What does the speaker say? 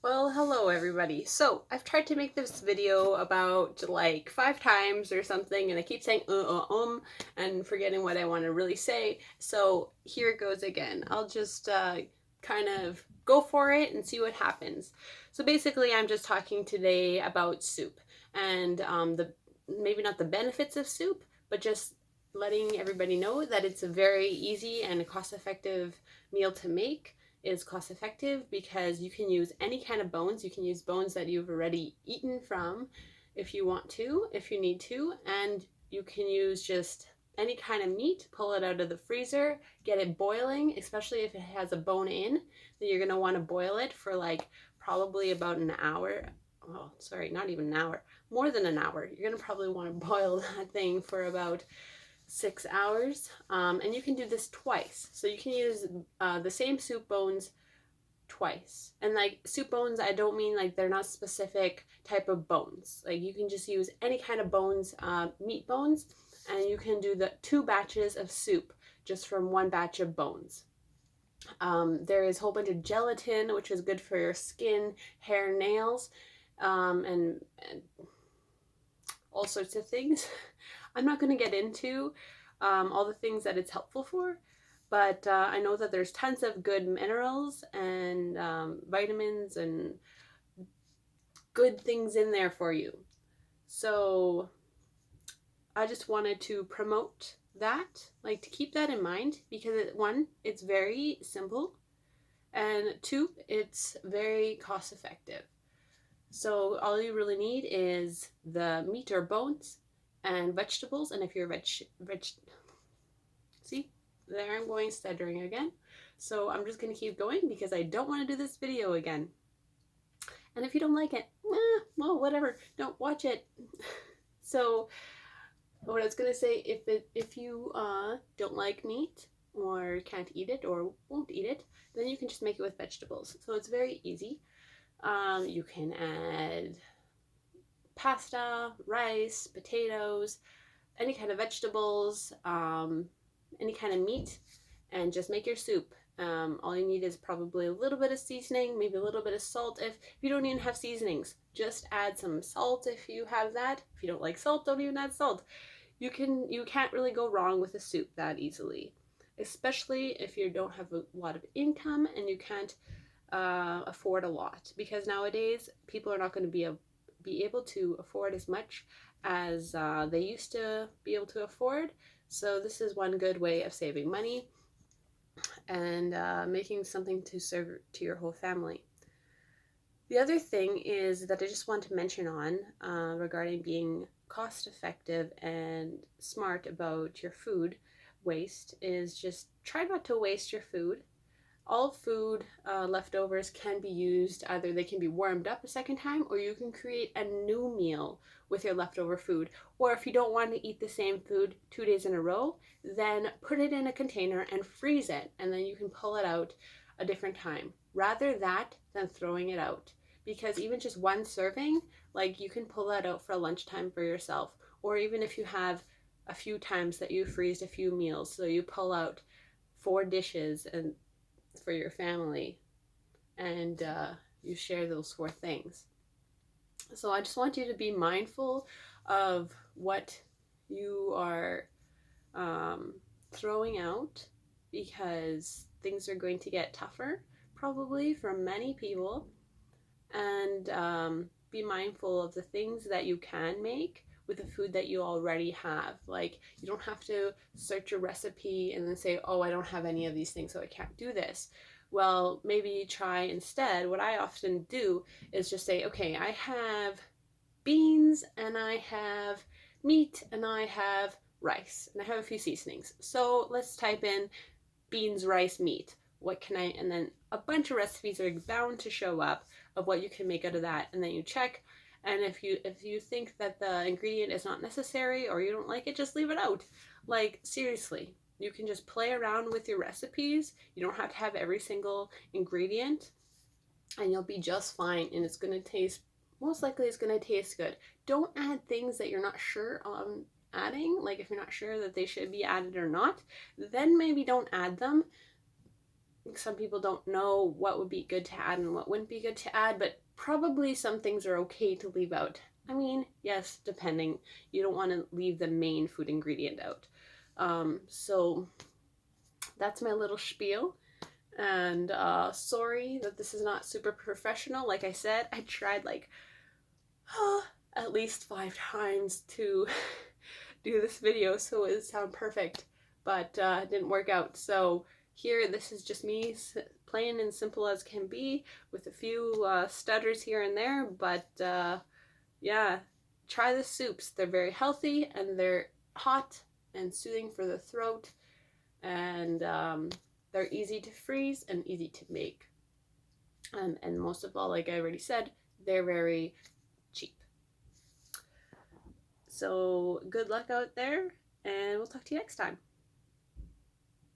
Well, hello everybody. So, I've tried to make this video about like 5 times or something, and I keep saying and forgetting what I want to really say. So, here it goes again. I'll just kind of go for it and see what happens. So, basically, I'm just talking today about soup and the maybe not the benefits of soup, but just letting everybody know that it's a very easy and cost-effective meal to make. Is cost effective because you can use any kind of bones. You can use bones that you've already eaten from if you want to, if you need to, and you can use just any kind of meat, pull it out of the freezer, get it boiling, especially if it has a bone in, then you're going to want to boil it for like probably about an hour. Oh, sorry, not even an hour, more than an hour. You're going to probably want to boil that thing for about 6 hours. And you can do this twice. So you can use the same soup bones twice. And like soup bones, I don't mean like they're not specific type of bones. Like you can just use any kind of bones, meat bones, and you can do the 2 batches of soup just from 1 batch of bones. There is a whole bunch of gelatin, which is good for your skin, hair, nails, and all sorts of things. I'm not going to get into all the things that it's helpful for, but I know that there's tons of good minerals and vitamins and good things in there for you. So I just wanted to promote that, like to keep that in mind because one, it's very simple, and two, it's very cost effective. So all you really need is the meat or bones and vegetables. And if you're see, there I'm going stuttering again. So I'm just gonna keep going because I don't want to do this video again. And if you don't like it, well, whatever. Don't watch it. So what I was gonna say, if you don't like meat or can't eat it or won't eat it, then you can just make it with vegetables. So it's very easy. You can add pasta, rice, potatoes, any kind of vegetables, any kind of meat, and just make your soup. All you need is probably a little bit of seasoning, maybe a little bit of salt. If you don't even have seasonings, just add some salt if you have that. If you don't like salt, don't even add salt. You can't really go wrong with a soup that easily, especially if you don't have a lot of income and you can't afford a lot, because nowadays people are not going to be able to afford as much as they used to be able to afford. So this is one good way of saving money and making something to serve to your whole family. The other thing is that I just want to mention on regarding being cost effective and smart about your food waste is just try not to waste your food. All food leftovers can be used. Either they can be warmed up a second time, or you can create a new meal with your leftover food. Or if you don't want to eat the same food 2 days in a row, then put it in a container and freeze it, and then you can pull it out a different time. Rather that than throwing it out. Because even just one serving, like you can pull that out for lunchtime for yourself. Or even if you have a few times that you freeze a few meals, so you pull out 4 dishes and for your family, and you share those 4 things. So I just want you to be mindful of what you are throwing out, because things are going to get tougher probably for many people, and be mindful of the things that you can make with the food that you already have. Like, you don't have to search a recipe and then say, oh, I don't have any of these things, so I can't do this. Well, maybe try instead. What I often do is just say, okay, I have beans and I have meat and I have rice and I have a few seasonings. So let's type in beans, rice, meat. What can I, and then a bunch of recipes are bound to show up of what you can make out of that, and then you check. And if you think that the ingredient is not necessary or you don't like it, just leave it out. Like, seriously, you can just play around with your recipes. You don't have to have every single ingredient, and you'll be just fine, and it's going to taste, most likely it's going to taste good. Don't add things that you're not sure on adding. Like, if you're not sure that they should be added or not, then maybe don't add them. some people don't know what would be good to add and what wouldn't be good to add, but probably some things are okay to leave out. I mean, yes, depending. You don't want to leave the main food ingredient out. So that's my little spiel. And sorry that this is not super professional. Like I said, I tried like at least 5 times to do this video so it would sound perfect, but it didn't work out. So here, this is just me, plain and simple as can be, with a few stutters here and there, but yeah, try the soups. They're very healthy, and they're hot and soothing for the throat, and they're easy to freeze and easy to make. And most of all, like I already said, they're very cheap. So good luck out there, and we'll talk to you next time.